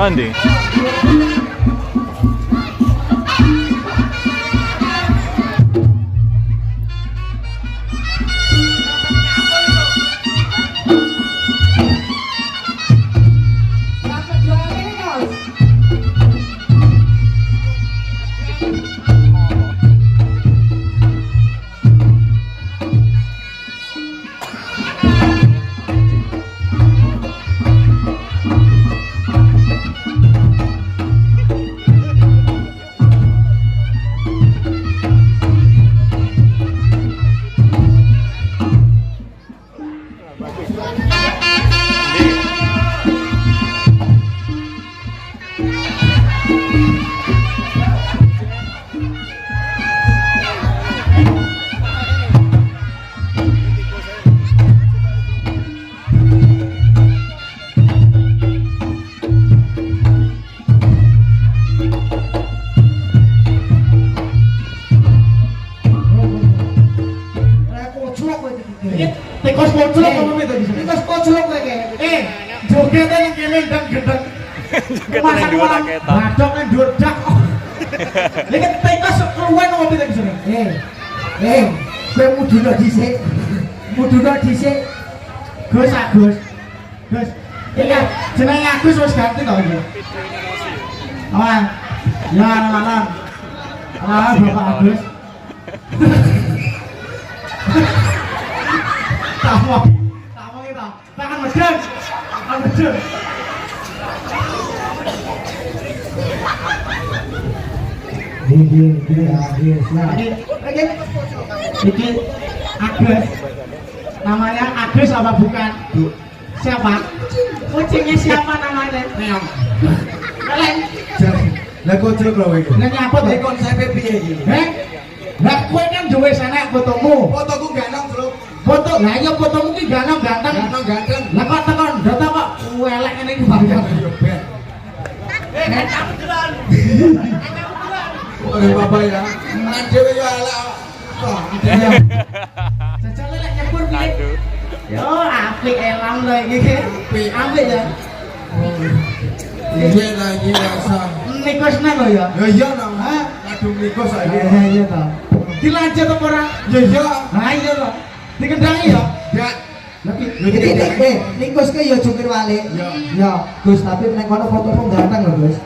Andi. Tikus koclok apa itu? Tikus koclok lagi. Jogetnya yang kene dan gendeng. Jogetnya yang dua raketan. Badok yang dua dak. Ini tikus keluar apa itu di sini? Kowe muduna dhisik. Muduna dhisik. Gus Agus. Gus. Ingat jenenge Agus wis ganti to iki. Oh. Ya malam. Bapak Agus. Tamu kita, tangan medeng, tangan medeng. Ini Agus, namanya Agus apa bukan? Siapa? Kucingnya siapa namanya? Neong. Kalian? Lah kocok lho iki. Nanya apa tuh? Konsepe piye iki? Lah kowe kan duwe sana fotomu. Fotoku ganong, Bro. Foto, lah iya fotomu ki ganteng. Ganong ganteng. Lah kok tekan data kok elek ngene iki bayar. Yo ben. Kamu jalan. Ora apa ya. Nang dhewe yo elek. Kok Iya. Jajale lek nyebur piye? Yo apik elang lho iki. Apik ya. iya lagi rasa. Nikosne lho ya. Ya iya nang. Kadung nikos saiki. Iya ta. Dilanjut apa ora? Ya iya. Ha iya lho. Dikendangi ya. Ya. Tapi Nikos ke ya jungkir walik. ya Gus, tapi nek kono fotomu ganteng lho, Gus.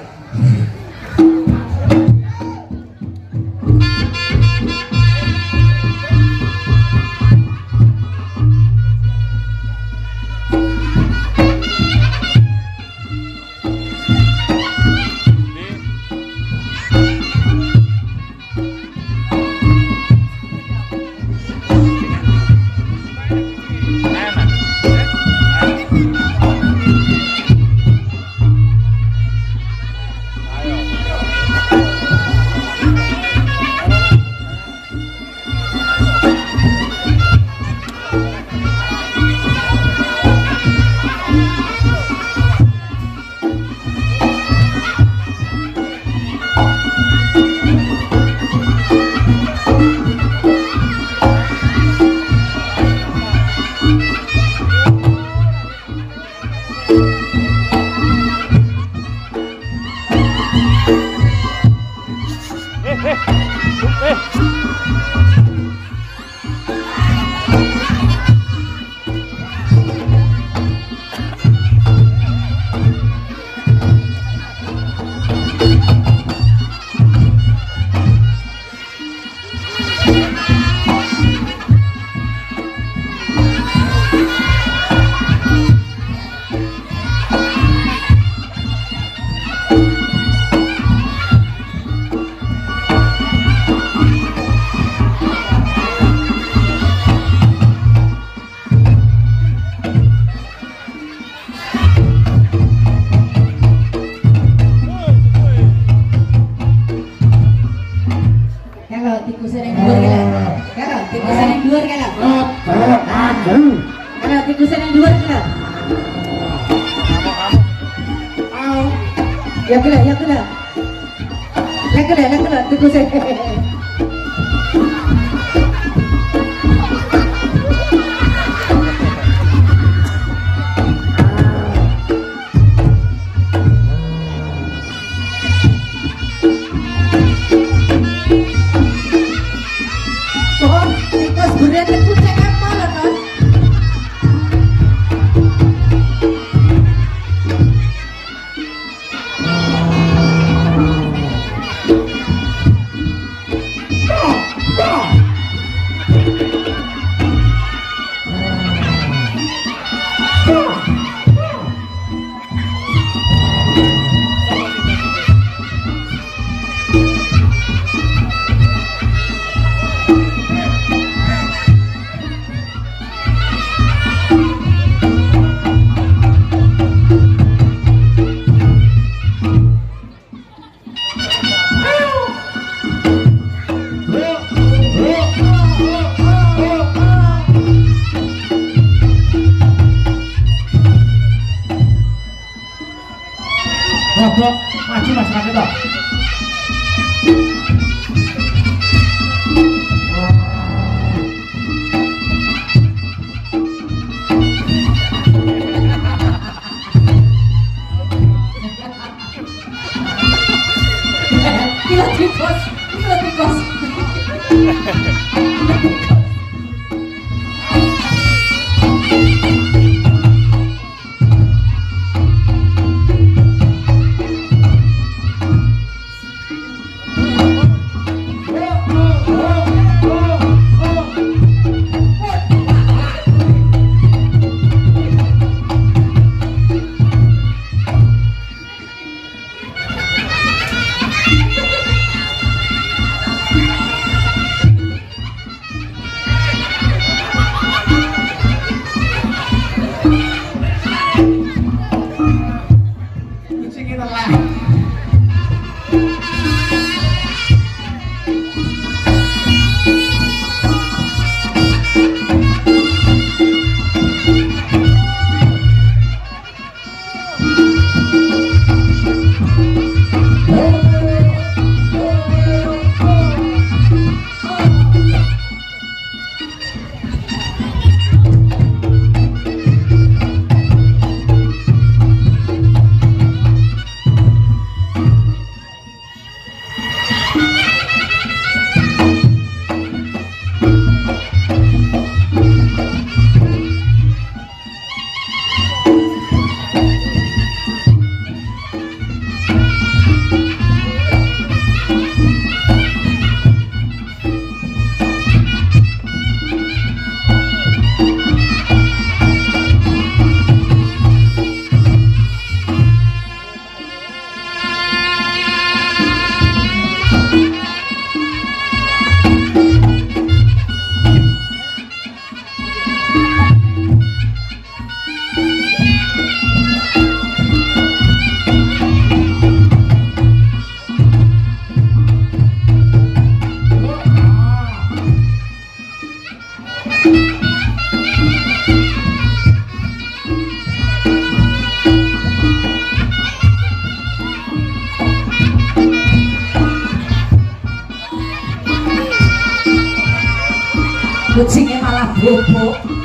tikusnya yang dhuwur kene. Kene tikusnya yang dhuwur kene. Kene tikusnya yang dhuwur kene. Ya kene, ya kene. Ya kene tikusnya. Tikus gurih kucing apa lho, Mas? Goblok, maju Mas Kakek toh. Gila tikus. Kucing itu lah. Kucingnya malah bobok.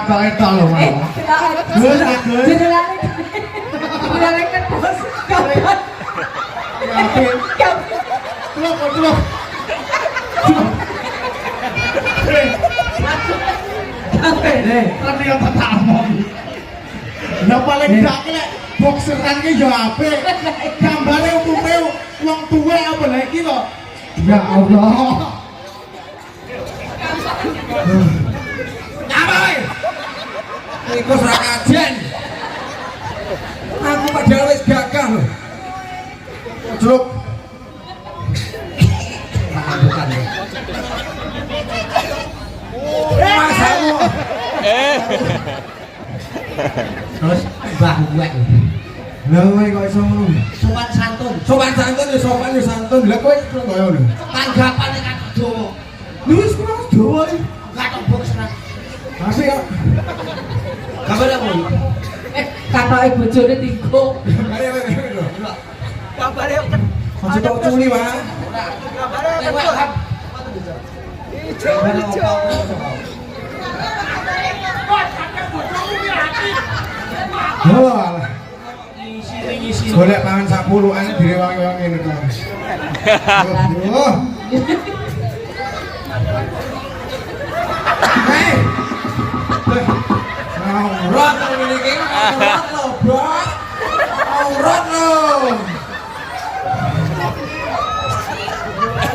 katok lho, Mas. Gus, Agus. Jendelane kan bos. Tulung. Tapi yang tak omong. Lah paling gak lek bokseran ki yo apik. Gambare umume wong tuwa apa lha iki kok. Ya Allah. Apa wae? Iku ora kajen. Aku padahal wis gagah lho. Jeruk. Bukan. Mas aku. Terus mbah gue. Lah kowe kok iso ngono? Sopan santun. Sopan ya santun. Lah kowe kok koyo ngono? Tanggapane kan dawa. Lu wis kurang dawa iki. Katok bokseran. Asik kok. Kabar apa? Katoke bojone tinggo. Ayo. Aja kok culi wae. Oh, golek pangan sak puluhan direwangi-wangi ngene to. Oh. Hei. Aurat ngene iki, aurat lho, Bos. Aurat lho.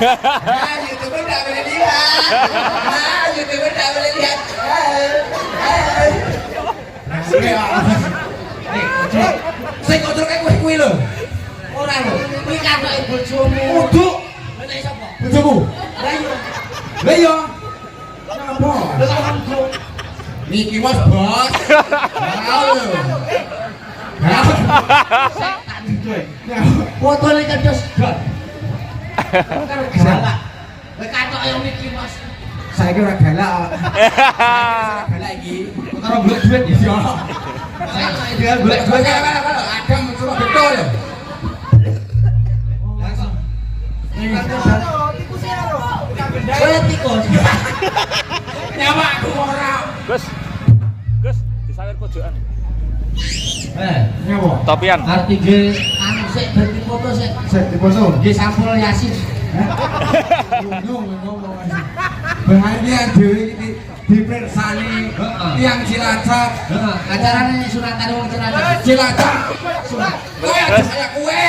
Nah, YouTuber tak boleh lihat. YouTuber tak boleh lihat. Sing kontrol kayak kuwi lho. Ora lho, kuwi katoke bojomu. Kudu Nek sapa? bojomu. Lah iya. Lah iya. Napa? Lha kok aku Niki Mas Bos. Halo. fotone kedos gon. Karo galak. Lha katoke yo Miki Mas. Saiki ora galak. Galak iki. Karo golek duit ya sih. Dia golek Golek ada mencoba betul ya. Langsung. Kowe tikus. Nyawa aku ora. Gus, disawer pojokan. Nyawa. Topian. Arti ge anu sik dadi foto sik. Sik dipoto. Ge sampul Yasin. Ngomong aja. Bahagia dhewe iki dipersani yang Cilacap. Heeh, acarane sunatan wong Cilacap. Cilacap. Kowe aja kaya kowe.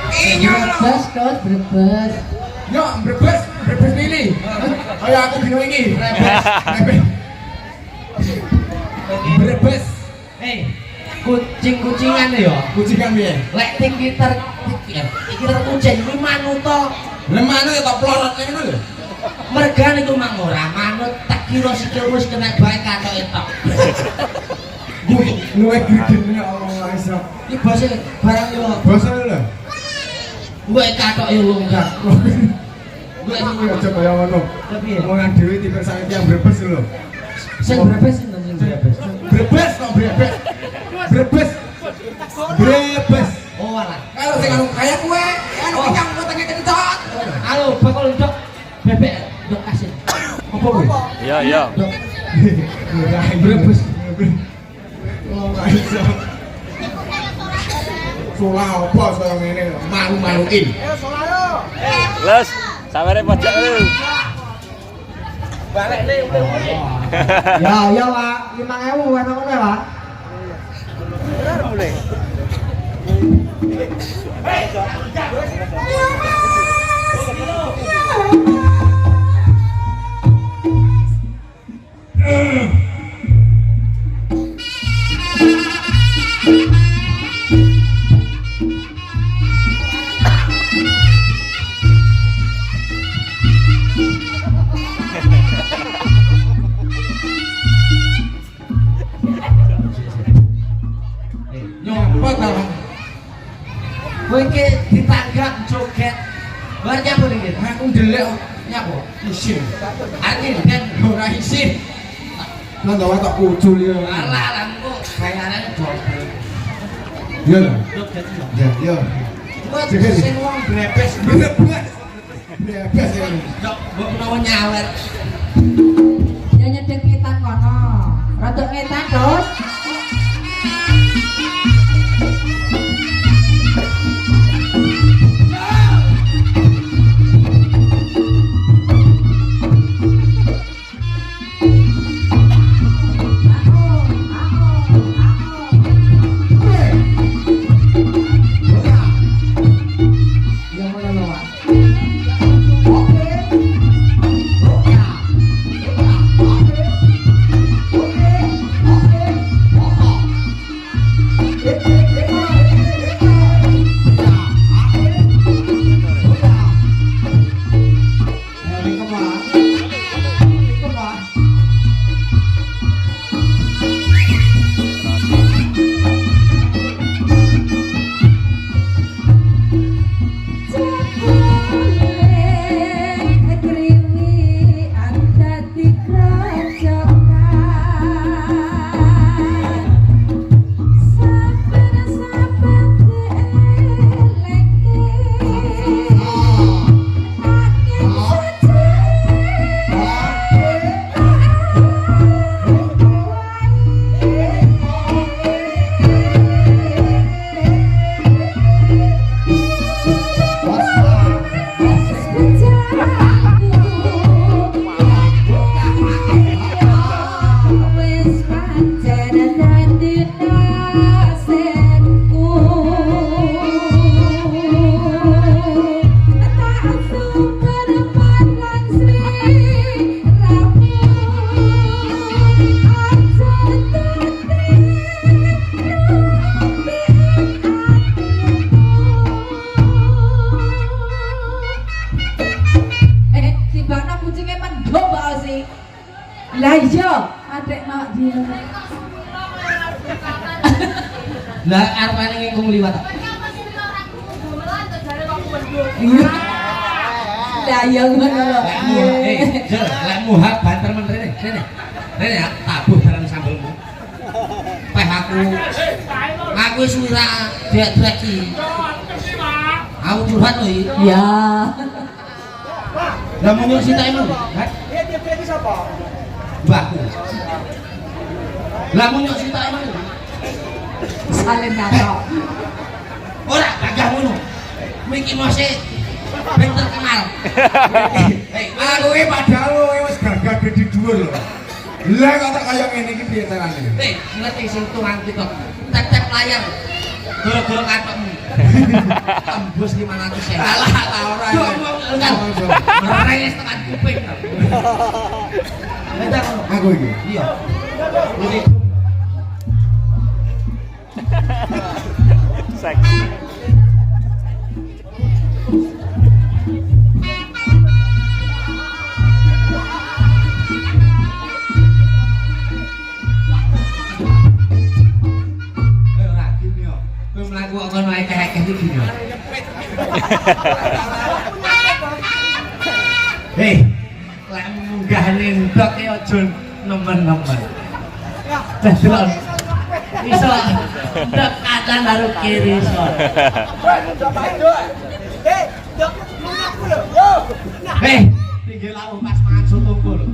Iya lho. Brebes kos Brebes. Yo, brebes pilih. Kayak aku dino iki. Brebes. Kucing-kucingan ya. Kucingan piye? Lek tinggi iki terkucing kuwi manuto. Lemane ya tok plorot ngono lho. Mergan iku mang ora manut tak kira sikil wis kena bae katoke tok. Luwe gede ya Allah iso. Iki bose barang yo. Basa lho. Gue katoke longgak. Gue aja kaya ngono. Tapi Omongan dhewe dipersani yang brebes lho. sing Brebes sinten sing Brebes? Brebes kok brebes. Brebes. Brebes. Oh alah. Kalau sing anu kaya kowe, anu kenyang wetenge kencot. Halo, bakal ndok bebek ndok asin. Apa kowe? Iya. Brebes. Oh, nggak iso. Solah apa saya ngene malu-maluin. Les, sawere pojok lu. Balik nih udah. Ya, Pak. 5.000 enak ngono ya, Pak. Nyopot ta. Kowe iki ditanggap joget. Bar nyapu iki. Aku ndelek Nyapu. isin. Angin kan Ora isin. Lah gawe tok kucul ya. alah langku bayarane double. Iya lho. Joget yo. Ya, iya. Kok sing wong Brebes Brebes. Brebes ya. ndok mbok menawa nyawer. Ya nyedek kita kono. Rada ngetan, Dos. Lah iya, adek nak dia. Lah arepane ngengkung liwat. Lah iya ngono lho. Jel, lek muhak banter men rene. Rene ya, tabuh barang sambelmu. Peh aku wis ora drek-dreki. Aku curhat lho iki. Ya. Lah mau nyuci taemu, kan? Dia dreki sapa? Mbahku. Lah mau nyuci taemu. Salin katok. Ora gagah ngono. Miki mose ben terkenal. Aku iki padahal wis gagah gede dhuwur lho. Lah kok tak kaya ngene iki piye carane? Ngerti sing tukang TikTok. Tek-tek layar. Goro-goro katokmu. Tembus 500.000. Alah ta ora. Merenges tekan kuping. Aku iki. Iya. Ini Seksi. mlaku kok kono akeh-akeh iki lho. Hei, lek munggah nendok e aja nemen-nemen. Delok. Iso dekatan karo kiri iso. Hei, tinggal lawu pas mangan sotoku lho.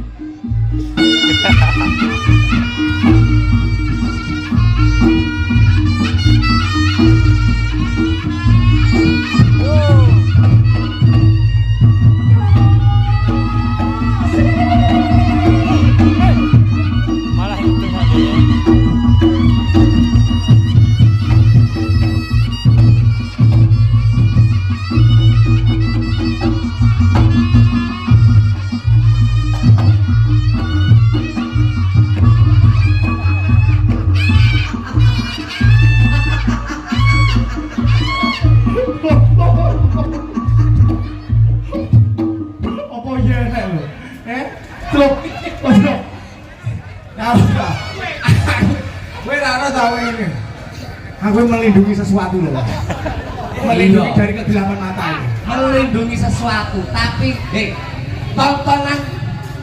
Malah itu aja ya. Apa iya nek lho? Truk. Truk. Nah, kowe ora ora tau ngene. Aku melindungi sesuatu lho. Melindungi dari kegelapan mata ini. Melindungi sesuatu, tapi tontonan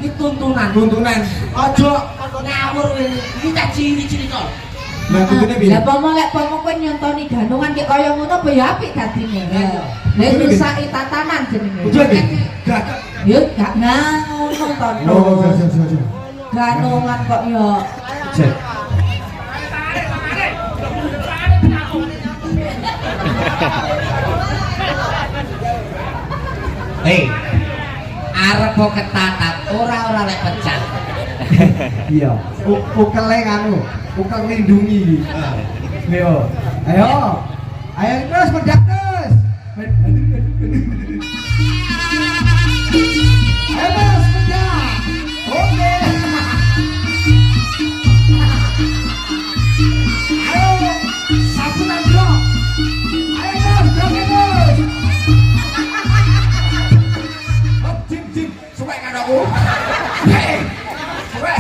ini tuntunan. Ojo ngawur iki tak ciri-ciri to. Lah tuntune piye? Lah lek kowe nyontoni ganungan ki kaya ngono apa ya apik dadine. Lah rusaki tatanan jenenge. Ojo iki. Gagak. Yo gak ngono to. Oh, ganungan kok ya. Cek. Hei, arep kok ketatap, ora lek pecah. Iya, ukele anu, ukel lindungi. Ayo, ayo, ayo terus mendak terus. Ayo terus mendak. Oke. Ayo, sabunan bro. Ayo terus, terus. Hop, jim, suwek kan aku. Hei,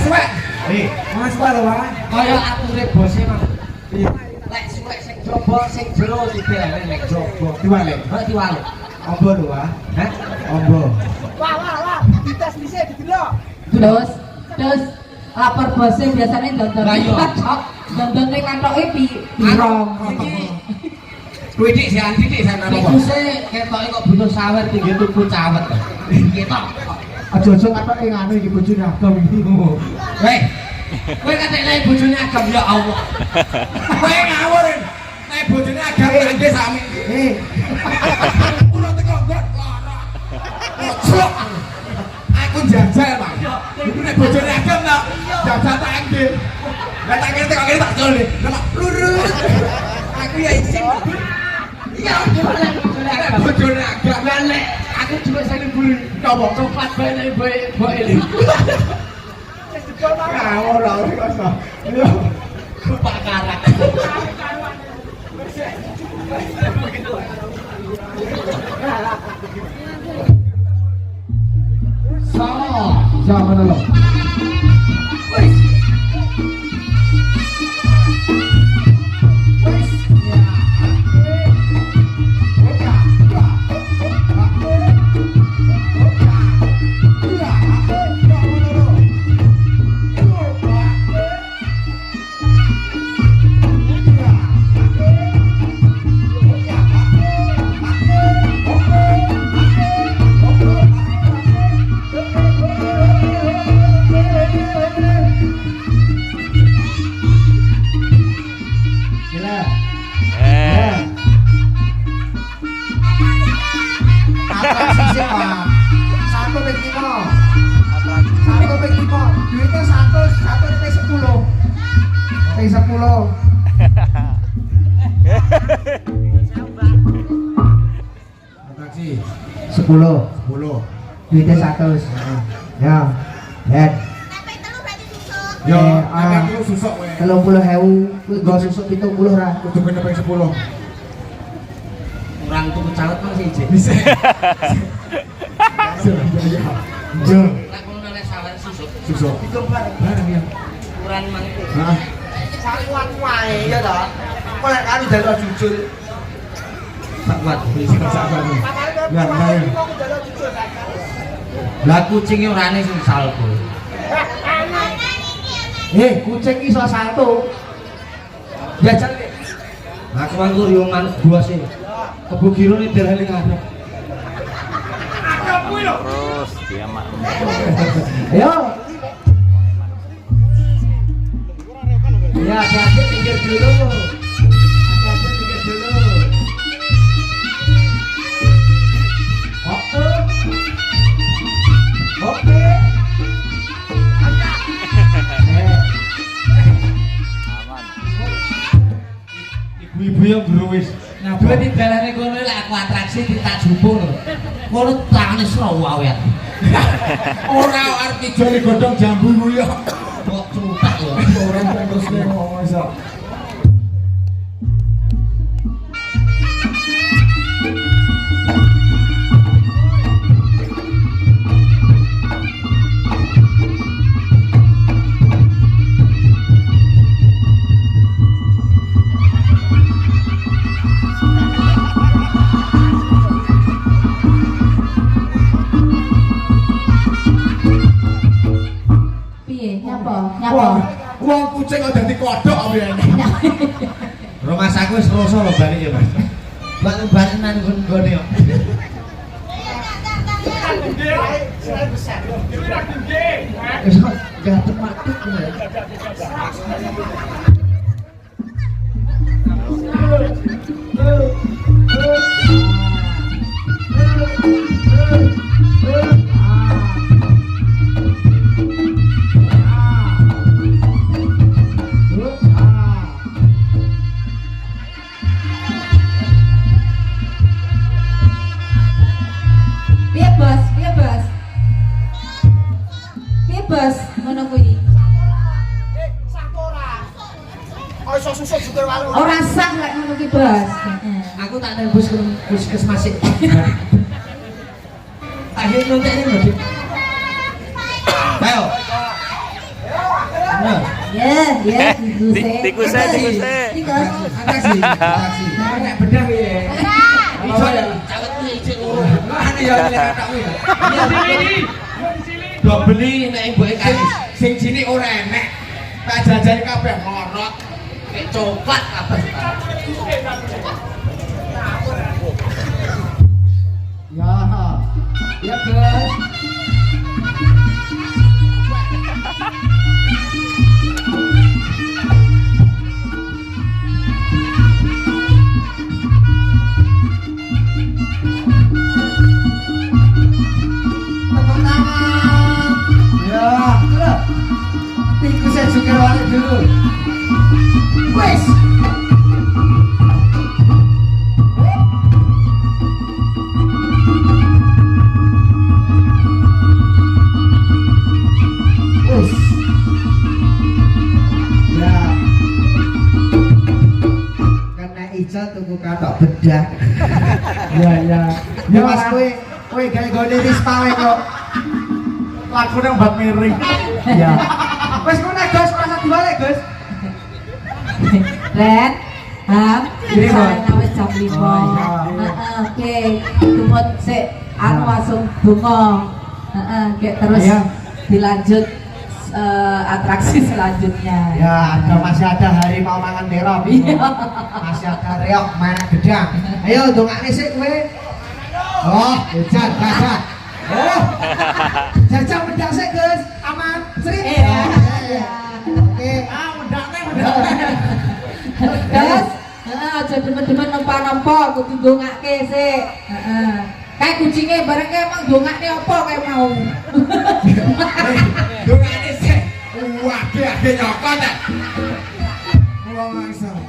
suwek. Hei, mas suwek lho, Mas. Kaya ature bose Mas. Iya. Lek suwek sing jaba sing jero dibelane lek jaba. Diwalik. Kok diwalik? Ombo lho, Wah. Hah? Ombo. Terus lapor bosnya biasanya nonton Lah, iya. nontonnya kantoke pirong. Kuwi dik sian titik sana apa? Ikuse ketoke kok butuh sawer tinggi tuku cawet. Ketok. Aja-aja katoke nganu iki bojone agam iki. Weh. Kowe katek lek bojone agam ya Allah. Kowe ngawur. Nek bojone agam ngangge sami. Kulo teko got lara. Ojo. Aku jajal, Bang. Iku nek bojone agam ta, jajal tak ngge. Lah tak ngerti kok tak jol. Lah lurus. Aku ya isin. Iya, bojone agam. Lah nek aku juga sing bulu coba coklat bae nek bae ini. Ngawur lho kok. Yo. Pak karak. Jangan lho. Sepuluh. Duitnya 100. Ya. Head. Yo, anak lu susuk kowe. 30.000 kuwi go susuk 70 ra. Kudu kena ping 10. Kurang tuku cawet Mang siji. Bisa. Jo, Lek ngono nek sawer susuk. susuk. Bareng ya. Ukuran mang itu. Heeh. Sakuan wae ya to. Kok lek karo jalur jujur. Tak kuat. Sabar. Ya, ya. Lah kucinge orane sing salpo. Kucing iso salto. Jajal. Aku mangko yo manut gua sih. Kebo giro ning dalane ngarep. Terus dia mak. Ayo. Ya, hati-hati pinggir dulu. Hati-hati pinggir dulu. Oke. Oke. Aman. Ibu-ibu yang beruwis. Gue di dalane kono lek aku atraksi tak jupuk lho. Kono tangane srawa awet. Ora arti jare godhong jambu kuwi yo. Kok cutak lho. Ora terus ngomong iso. Piye? Nyapa? Wong kucing kok dadi kodhok apa ya? Rumah saku wis rasa lho bali ya, Mas. Balik nang nggone yo. Wis Gak tematuk ya. Bebas, ngono kuwi. Oh iso susut juga walu. Ora sah lek ngono ki, Bos. Aku tak nembus ke puskesmas sik. Akhir nontekne lho, Dik. Ayo. Ya, diguse. Tikusnya. Tikus. Makasih. Nek bedah piye? Iso ya, cawetku ijik loro. Ane ya lek katakmu ya. Do beli nek mboke kalis. Sing cilik ora enek. Tak jajari kabeh ngorot. Nek coklat kabeh. Ya. Ya, Bos. Tepuk tangan. Ya, terus. Tikusnya juga balik dulu. Wes. Wes. Ya. Karena Ica tuku katok bedah. Ya. Ya Mas kowe gawe rispa wae kok. Lakune mbak miring. Ya. Wes ngono Gus, rasa diwalek Gus. Ren, Ham, Ini, Bos. saya wis jam 5. Oh, iya. Oke, tumut sik anu langsung donga. Kayak terus Iya. dilanjut atraksi selanjutnya. Ya, masih ada harimau mangan terong. Iya. Masih ada reok main gedang. Ayo dongakne sik kowe. Oh, hujan, gagah. Oh. Jajang medang sik, Gus. Aman. Srit. Iya. Oke. Terus, aja demen-demen nempa-nempa kudu ndongake sik. Kayak kucinge bareng emang ndongakne apa kayak mau. Dongane sih. Waduh, ade nyokot ta. Mula langsung.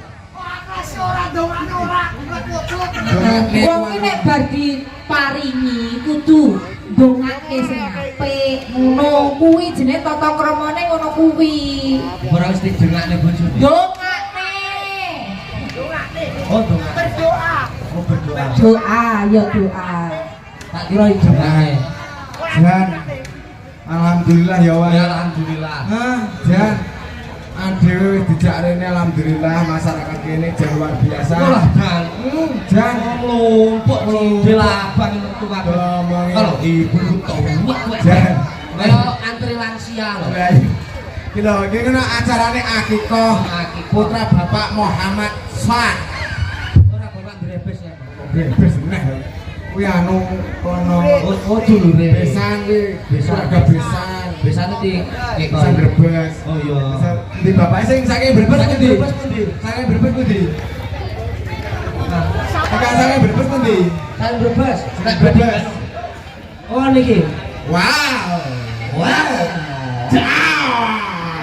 Wong iki nek bar diparingi kudu ndongake sing apik. Ngono kuwi jenenge tata kramane ngono kuwi. Ora mesti dengakne bojone. Ndongake. Oh, dongak. Berdoa. Oh, berdoa. Doa, ya doa. Tak kira dongake. Jan. Alhamdulillah ya wae. Ya alhamdulillah. Hah, Jan. Aduh, dijak rene alhamdulillah masyarakat kene jan luar biasa. Lah, Jan. Jan Nglumpuk cindil abang metu kabeh. ngomongin Kalau ibu tuwek kowe. Jan. Kaya antri lansia lho. Iki lho, iki kena acarane akikah putra Bapak Muhammad Shah. Ora bapak brebes ya. Bebas meneh. Kuwi anu kono Oh, dulure. besan kuwi, keluarga besan. Besane di Besan Brebes. Oh iya. Besan di bapake sing saking Brebes Saking pundi? Brebes pundi? Saking Brebes pundi? Kakak saking Brebes pundi? Kan brebes. Tak Brebes. Oh niki. Wow. Wow.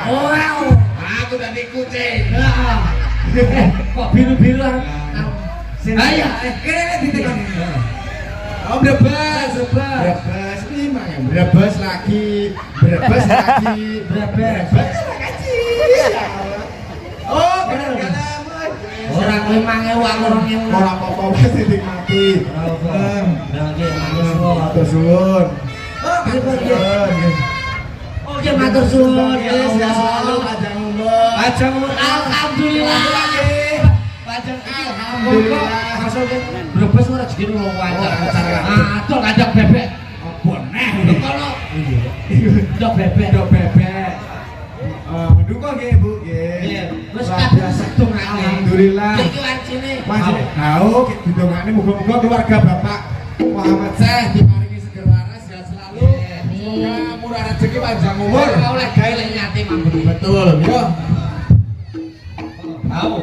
Wow. Aku tadi kucing. Kok biru-biru ah? Ayo, kene ditekon. Oh, Brebes. Brebes lima ya. Brebes lagi. Brebes lagi. Brebes lagi. Oh, kadang-kadang. Orang 5.000 aku 2.000. Ora apa-apa wis dinikmati. Matur suwun. Oh, nggih matur suwun. Ya selalu panjang umur. Panjang umur. Alhamdulillah. Panjang Alhamdulillah. Brebes ora jenenge wong wajar. Aduh kandang bebek. Apa neh? Kalau ndok bebek. Dok bebek. Mendukung nggih, Bu, nggih. Wis Luar kabeh biasa. sedongake. Alhamdulillah. Iki wancine. Wajib tahu didongakne muga-muga keluarga Bapak Muhammad Syekh diparingi seger waras sehat selalu. Semoga murah rezeki panjang umur. Oleh gawe lek nyate mambung. Betul, yo. Tahu.